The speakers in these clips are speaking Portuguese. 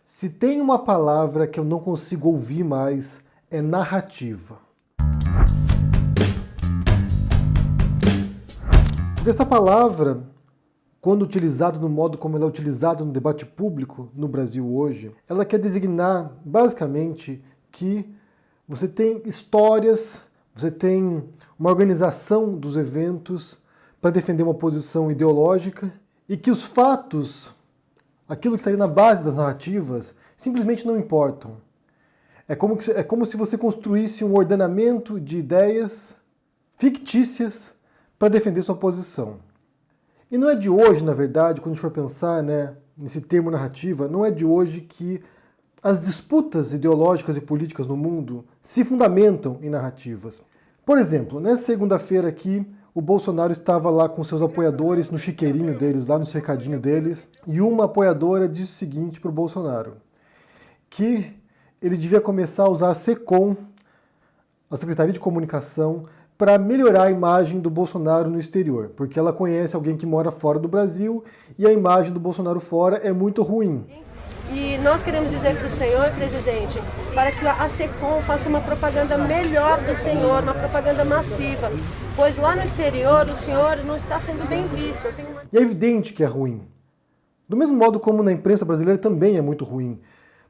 Se tem uma palavra que eu não consigo ouvir mais, é narrativa. Porque essa palavra, quando utilizada no modo como ela é utilizada no debate público no Brasil hoje, ela quer designar basicamente que você tem histórias, você tem uma organização dos eventos para defender uma posição ideológica e que os fatos, aquilo que está ali na base das narrativas, simplesmente não importam. É como se você construísse um ordenamento de ideias fictícias para defender sua posição. E não é de hoje, na verdade, quando a gente for pensar, nesse termo narrativa, não é de hoje que as disputas ideológicas e políticas no mundo se fundamentam em narrativas. Por exemplo, nessa segunda-feira aqui, o Bolsonaro estava lá com seus apoiadores no chiqueirinho deles, lá no cercadinho deles, e uma apoiadora disse o seguinte para o Bolsonaro, que ele devia começar a usar a SECOM, a Secretaria de Comunicação, para melhorar a imagem do Bolsonaro no exterior, porque ela conhece alguém que mora fora do Brasil e a imagem do Bolsonaro fora é muito ruim. E nós queremos dizer para o senhor, presidente, para que a SECOM faça uma propaganda melhor do senhor, uma propaganda massiva, pois lá no exterior o senhor não está sendo bem visto. E é evidente que é ruim. Do mesmo modo como na imprensa brasileira também é muito ruim.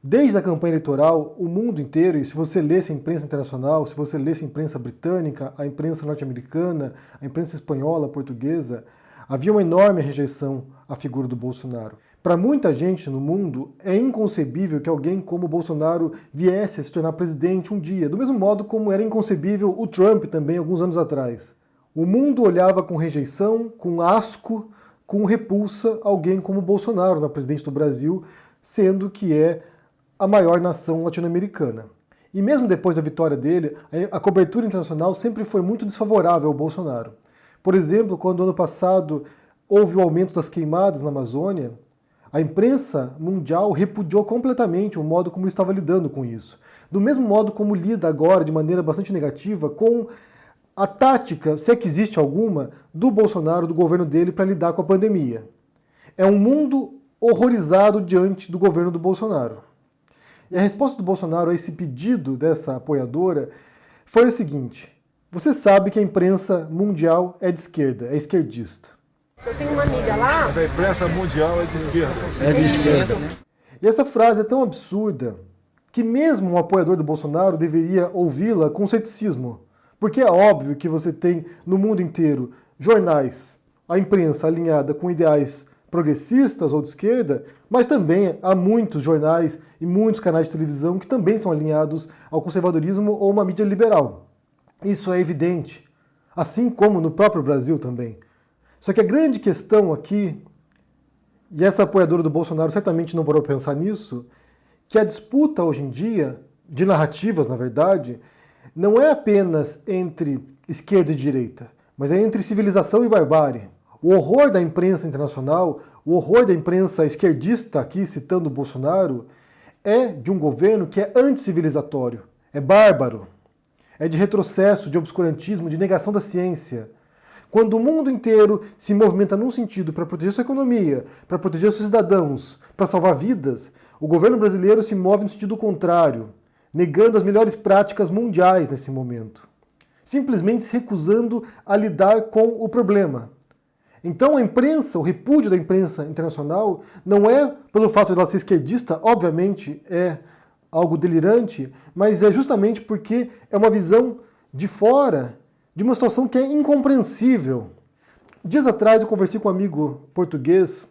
Desde a campanha eleitoral, o mundo inteiro, e se você lesse a imprensa internacional, se você lesse a imprensa britânica, a imprensa norte-americana, a imprensa espanhola, a portuguesa, havia uma enorme rejeição à figura do Bolsonaro. Para muita gente no mundo, é inconcebível que alguém como o Bolsonaro viesse a se tornar presidente um dia, do mesmo modo como era inconcebível o Trump também, alguns anos atrás. O mundo olhava com rejeição, com asco, com repulsa alguém como o Bolsonaro na presidente do Brasil, sendo que é a maior nação latino-americana. E mesmo depois da vitória dele, a cobertura internacional sempre foi muito desfavorável ao Bolsonaro. Por exemplo, quando ano passado houve o aumento das queimadas na Amazônia, a imprensa mundial repudiou completamente o modo como ele estava lidando com isso. Do mesmo modo como lida agora, de maneira bastante negativa, com a tática, se é que existe alguma, do Bolsonaro, do governo dele, para lidar com a pandemia. É um mundo horrorizado diante do governo do Bolsonaro. E a resposta do Bolsonaro a esse pedido dessa apoiadora foi a seguinte: você sabe que a imprensa mundial é de esquerda, é esquerdista. Eu tenho uma amiga lá... A imprensa mundial é de esquerda. É de esquerda. E essa frase é tão absurda que mesmo um apoiador do Bolsonaro deveria ouvi-la com ceticismo. Porque é óbvio que você tem no mundo inteiro jornais, a imprensa alinhada com ideais progressistas ou de esquerda, mas também há muitos jornais e muitos canais de televisão que também são alinhados ao conservadorismo ou uma mídia liberal. Isso é evidente, assim como no próprio Brasil também. Só que a grande questão aqui, e essa apoiadora do Bolsonaro certamente não parou para pensar nisso, que a disputa hoje em dia, de narrativas na verdade, não é apenas entre esquerda e direita, mas é entre civilização e barbárie. O horror da imprensa internacional, o horror da imprensa esquerdista, aqui citando o Bolsonaro, é de um governo que é anticivilizatório, é bárbaro, é de retrocesso, de obscurantismo, de negação da ciência. Quando o mundo inteiro se movimenta num sentido para proteger sua economia, para proteger seus cidadãos, para salvar vidas, o governo brasileiro se move no sentido contrário, negando as melhores práticas mundiais nesse momento, simplesmente se recusando a lidar com o problema. Então a imprensa, o repúdio da imprensa internacional, não é pelo fato de ela ser esquerdista, obviamente é algo delirante, mas é justamente porque é uma visão de fora de uma situação que é incompreensível. Dias atrás eu conversei com um amigo português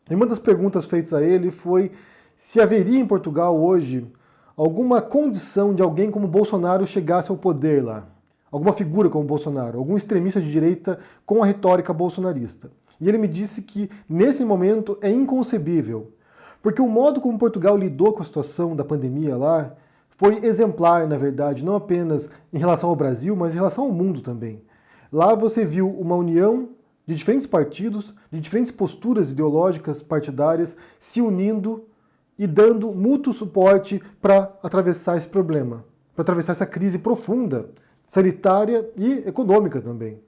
e uma das perguntas feitas a ele foi se haveria em Portugal hoje alguma condição de alguém como Bolsonaro chegasse ao poder lá. Alguma figura como Bolsonaro, algum extremista de direita com a retórica bolsonarista. E ele me disse que, nesse momento, é inconcebível, porque o modo como Portugal lidou com a situação da pandemia lá foi exemplar, na verdade, não apenas em relação ao Brasil, mas em relação ao mundo também. Lá você viu uma união de diferentes partidos, de diferentes posturas ideológicas partidárias, se unindo e dando mútuo suporte para atravessar esse problema, para atravessar essa crise profunda, sanitária e econômica também.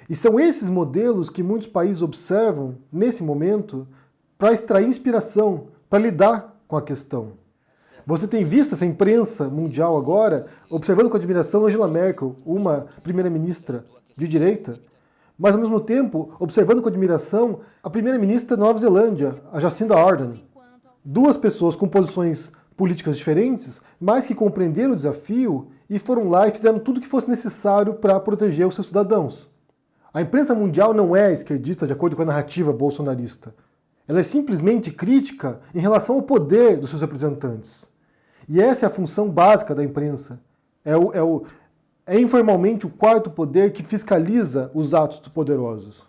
E são esses modelos que muitos países observam, nesse momento, para extrair inspiração, para lidar com a questão. Você tem visto essa imprensa mundial agora observando com admiração Angela Merkel, uma primeira-ministra de direita, mas ao mesmo tempo observando com admiração a primeira-ministra da Nova Zelândia, a Jacinda Ardern. Duas pessoas com posições políticas diferentes, mas que compreenderam o desafio e foram lá e fizeram tudo o que fosse necessário para proteger os seus cidadãos. A imprensa mundial não é esquerdista de acordo com a narrativa bolsonarista. Ela é simplesmente crítica em relação ao poder dos seus representantes. E essa é a função básica da imprensa. É informalmente o quarto poder que fiscaliza os atos dos poderosos.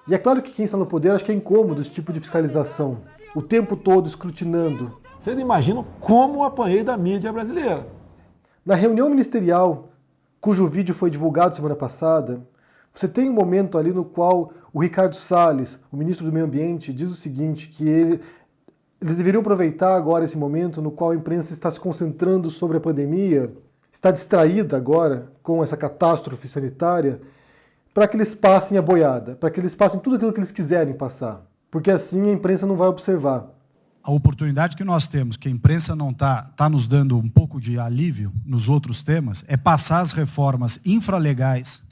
E é claro que quem está no poder acha que é incômodo esse tipo de fiscalização, o tempo todo escrutinando. Vocês não imaginam como eu apanhei da mídia brasileira. Na reunião ministerial, cujo vídeo foi divulgado semana passada, você tem um momento ali no qual o Ricardo Salles, o ministro do Meio Ambiente, diz o seguinte, que eles deveriam aproveitar agora esse momento no qual a imprensa está se concentrando sobre a pandemia, está distraída agora com essa catástrofe sanitária, para que eles passem a boiada, para que eles passem tudo aquilo que eles quiserem passar, porque assim a imprensa não vai observar. A oportunidade que nós temos, que a imprensa não está nos dando um pouco de alívio nos outros temas, é passar as reformas infralegais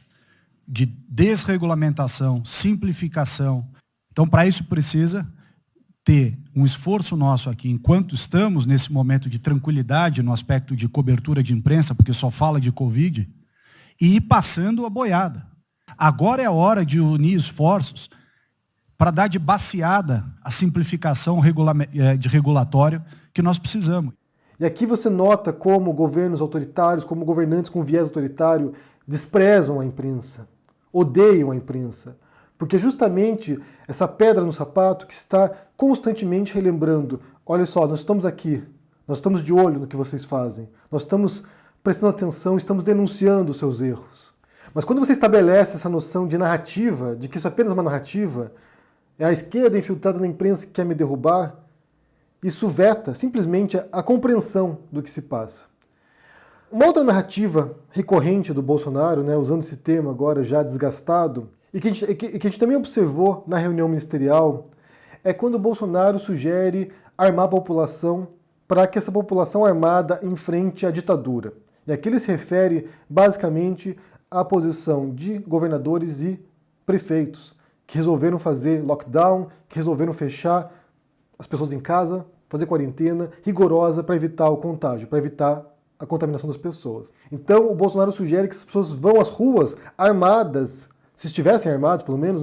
de desregulamentação, simplificação. Então, para isso precisa ter um esforço nosso aqui, enquanto estamos nesse momento de tranquilidade no aspecto de cobertura de imprensa, porque só fala de Covid, e ir passando a boiada. Agora é a hora de unir esforços para dar de baseada a simplificação de regulatório que nós precisamos. E aqui você nota como governos autoritários, como governantes com viés autoritário desprezam a imprensa, odeiam a imprensa, porque justamente essa pedra no sapato que está constantemente relembrando, olha só, nós estamos aqui, nós estamos de olho no que vocês fazem, nós estamos prestando atenção, estamos denunciando os seus erros. Mas quando você estabelece essa noção de narrativa, de que isso é apenas uma narrativa, é a esquerda infiltrada na imprensa que quer me derrubar, isso veta simplesmente a compreensão do que se passa. Uma outra narrativa recorrente do Bolsonaro, usando esse termo agora já desgastado, e que a gente também observou na reunião ministerial, é quando o Bolsonaro sugere armar a população para que essa população armada enfrente a ditadura. E aqui ele se refere basicamente à posição de governadores e prefeitos, que resolveram fazer lockdown, que resolveram fechar as pessoas em casa, fazer quarentena rigorosa para evitar o contágio, para evitar a contaminação das pessoas. Então o Bolsonaro sugere que as pessoas vão às ruas armadas, se estivessem armados pelo menos,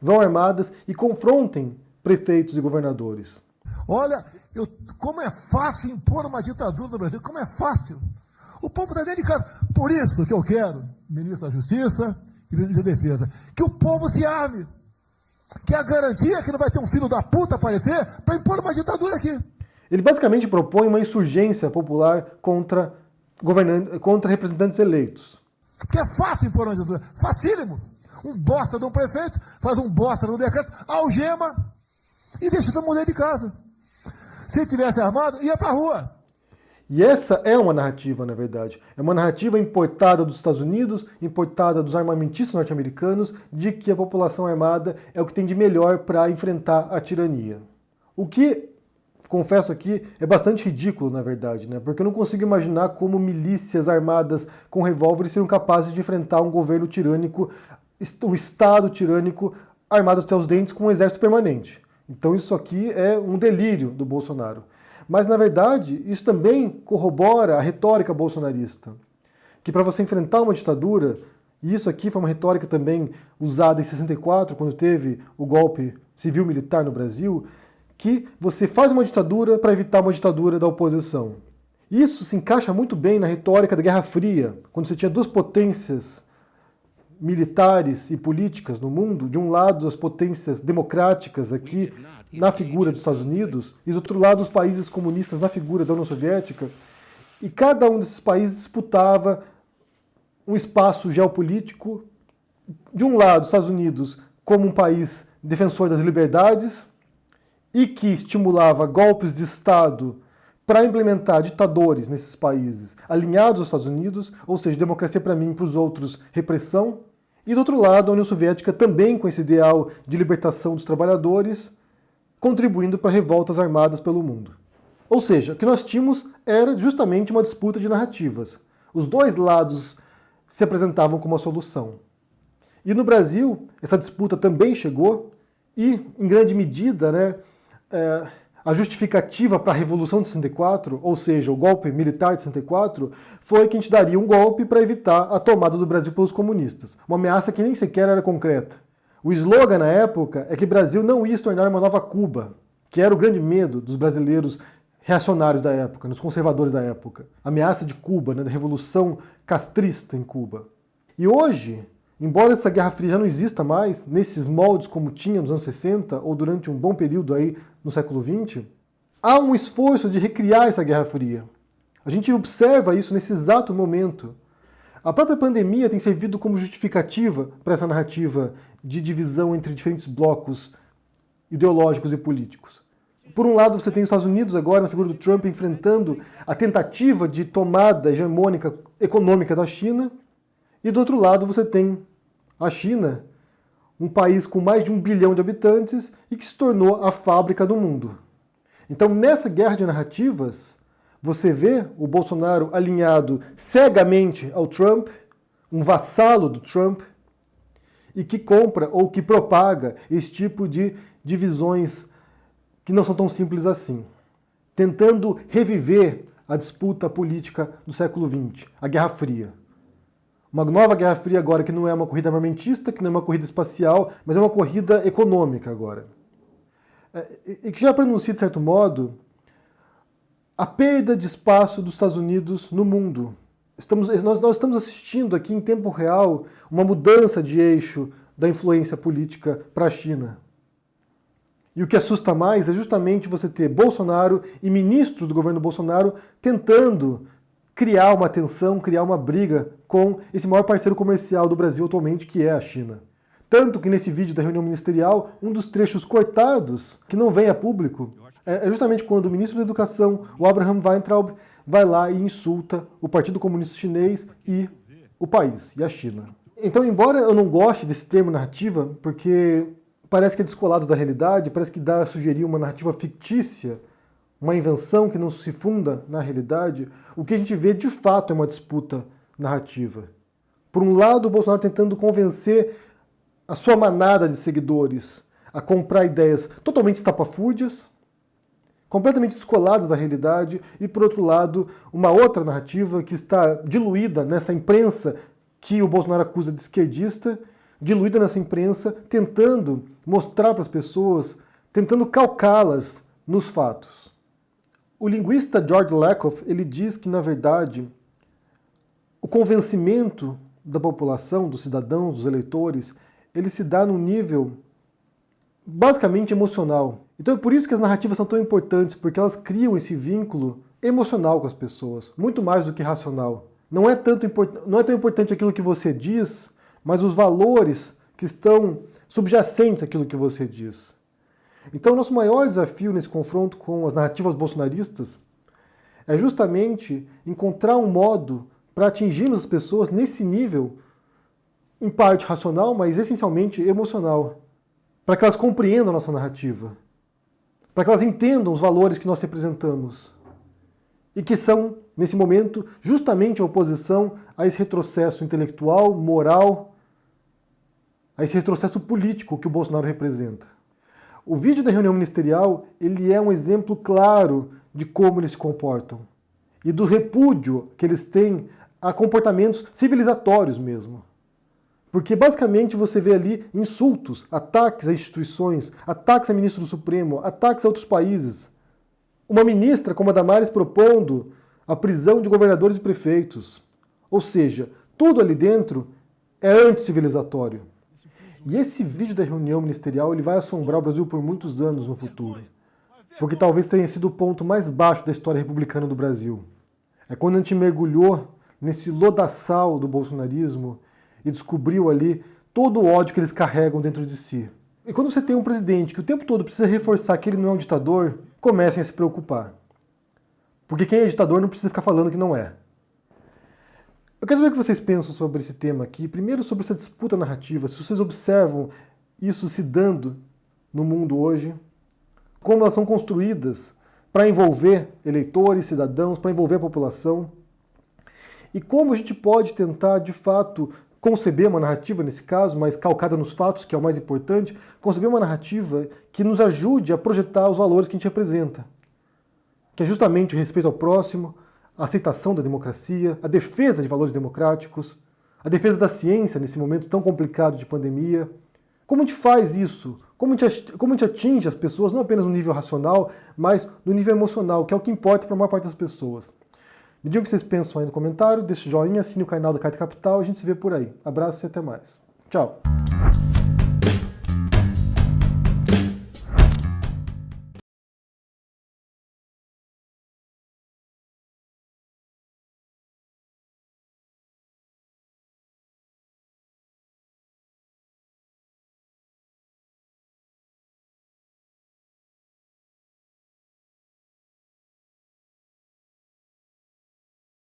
vão armadas e confrontem prefeitos e governadores. Olha, como é fácil impor uma ditadura no Brasil, como é fácil. O povo está dentro de casa. Por isso que eu quero, ministro da Justiça e ministro da Defesa, que o povo se arme. Que é a garantia que não vai ter um filho da puta aparecer para impor uma ditadura aqui. Ele basicamente propõe uma insurgência popular contra representantes eleitos. Que é fácil impor uma ditadura. Facílimo. Um bosta de um prefeito faz um bosta de um decreto, algema e deixa todo mundo dentro de casa. Se tivesse armado, ia para a rua. E essa é uma narrativa, na verdade. É uma narrativa importada dos Estados Unidos, importada dos armamentistas norte-americanos, de que a população armada é o que tem de melhor para enfrentar a tirania. O que, confesso aqui, é bastante ridículo, na verdade, porque eu não consigo imaginar como milícias armadas com revólveres seriam capazes de enfrentar um governo tirânico, um Estado tirânico armado até os dentes com um exército permanente. Então isso aqui é um delírio do Bolsonaro. Mas, na verdade, isso também corrobora a retórica bolsonarista. Que para você enfrentar uma ditadura, e isso aqui foi uma retórica também usada em 64, quando teve o golpe civil-militar no Brasil, que você faz uma ditadura para evitar uma ditadura da oposição. Isso se encaixa muito bem na retórica da Guerra Fria, quando você tinha duas potências militares e políticas no mundo, de um lado as potências democráticas aqui na figura dos Estados Unidos e do outro lado os países comunistas na figura da União Soviética, e cada um desses países disputava um espaço geopolítico, de um lado os Estados Unidos como um país defensor das liberdades e que estimulava golpes de Estado para implementar ditadores nesses países alinhados aos Estados Unidos, ou seja, democracia para mim, para os outros repressão. E do outro lado, a União Soviética também com esse ideal de libertação dos trabalhadores, contribuindo para revoltas armadas pelo mundo. Ou seja, o que nós tínhamos era justamente uma disputa de narrativas. Os dois lados se apresentavam como uma solução. E no Brasil, essa disputa também chegou e, em grande medida, né, a justificativa para a Revolução de 64, ou seja, o golpe militar de 64, foi que a gente daria um golpe para evitar a tomada do Brasil pelos comunistas. Uma ameaça que nem sequer era concreta. O slogan na época é que o Brasil não ia se tornar uma nova Cuba, que era o grande medo dos brasileiros reacionários da época, dos conservadores da época. A ameaça de Cuba, né, da Revolução Castrista em Cuba. E hoje, embora essa Guerra Fria já não exista mais, nesses moldes como tinha nos anos 60, ou durante um bom período aí no século XX, há um esforço de recriar essa Guerra Fria. A gente observa isso nesse exato momento. A própria pandemia tem servido como justificativa para essa narrativa de divisão entre diferentes blocos ideológicos e políticos. Por um lado, você tem os Estados Unidos agora, na figura do Trump, enfrentando a tentativa de tomada hegemônica econômica da China, e do outro lado você tem a China, um país com mais de 1 bilhão de habitantes e que se tornou a fábrica do mundo. Então, nessa guerra de narrativas, você vê o Bolsonaro alinhado cegamente ao Trump, um vassalo do Trump, e que compra ou que propaga esse tipo de divisões que não são tão simples assim, tentando reviver a disputa política do século XX, a Guerra Fria. Uma nova Guerra Fria agora que não é uma corrida armamentista, que não é uma corrida espacial, mas é uma corrida econômica agora. E que já pronuncia, de certo modo, a perda de espaço dos Estados Unidos no mundo. Nós estamos assistindo aqui em tempo real uma mudança de eixo da influência política para a China. E o que assusta mais é justamente você ter Bolsonaro e ministros do governo Bolsonaro tentando criar uma tensão, criar uma briga com esse maior parceiro comercial do Brasil atualmente, que é a China. Tanto que nesse vídeo da reunião ministerial, um dos trechos cortados, que não vem a público, é justamente quando o ministro da Educação, o Abraham Weintraub, vai lá e insulta o Partido Comunista Chinês e o país, e a China. Então, embora eu não goste desse termo narrativa, porque parece que é descolado da realidade, parece que dá a sugerir uma narrativa fictícia, uma invenção que não se funda na realidade, o que a gente vê de fato é uma disputa narrativa. Por um lado, o Bolsonaro tentando convencer a sua manada de seguidores a comprar ideias totalmente estapafúrdias, completamente descoladas da realidade, e por outro lado, uma outra narrativa que está diluída nessa imprensa que o Bolsonaro acusa de esquerdista, diluída nessa imprensa, tentando mostrar para as pessoas, tentando calcá-las nos fatos. O linguista George Lakoff, ele diz que, na verdade, o convencimento da população, dos cidadãos, dos eleitores, ele se dá num nível basicamente emocional. Então é por isso que as narrativas são tão importantes, porque elas criam esse vínculo emocional com as pessoas, muito mais do que racional. Não é tão importante aquilo que você diz, mas os valores que estão subjacentes àquilo que você diz. Então, nosso maior desafio nesse confronto com as narrativas bolsonaristas é justamente encontrar um modo para atingirmos as pessoas nesse nível, em parte racional, mas essencialmente emocional, para que elas compreendam a nossa narrativa, para que elas entendam os valores que nós representamos e que são, nesse momento, justamente a oposição a esse retrocesso intelectual, moral, a esse retrocesso político que o Bolsonaro representa. O vídeo da reunião ministerial, ele é um exemplo claro de como eles se comportam e do repúdio que eles têm a comportamentos civilizatórios mesmo. Porque basicamente você vê ali insultos, ataques a instituições, ataques a ministro do Supremo, ataques a outros países. Uma ministra como a Damares propondo a prisão de governadores e prefeitos. Ou seja, tudo ali dentro é anticivilizatório. E esse vídeo da reunião ministerial ele vai assombrar o Brasil por muitos anos no futuro. Porque talvez tenha sido o ponto mais baixo da história republicana do Brasil. É quando a gente mergulhou nesse lodaçal do bolsonarismo e descobriu ali todo o ódio que eles carregam dentro de si. E quando você tem um presidente que o tempo todo precisa reforçar que ele não é um ditador, comecem a se preocupar. Porque quem é ditador não precisa ficar falando que não é. Eu quero saber o que vocês pensam sobre esse tema aqui. Primeiro, sobre essa disputa narrativa. Se vocês observam isso se dando no mundo hoje, como elas são construídas para envolver eleitores, cidadãos, para envolver a população. E como a gente pode tentar, de fato, conceber uma narrativa, nesse caso, mas calcada nos fatos, que é o mais importante, conceber uma narrativa que nos ajude a projetar os valores que a gente representa, que é justamente o respeito ao próximo, a aceitação da democracia, a defesa de valores democráticos, a defesa da ciência nesse momento tão complicado de pandemia. Como a gente faz isso? Como a gente atinge as pessoas, não apenas no nível racional, mas no nível emocional, que é o que importa para a maior parte das pessoas. Me digam o que vocês pensam aí no comentário, deixe o joinha, assine o canal da Carta Capital, a gente se vê por aí. Abraço e até mais. Tchau!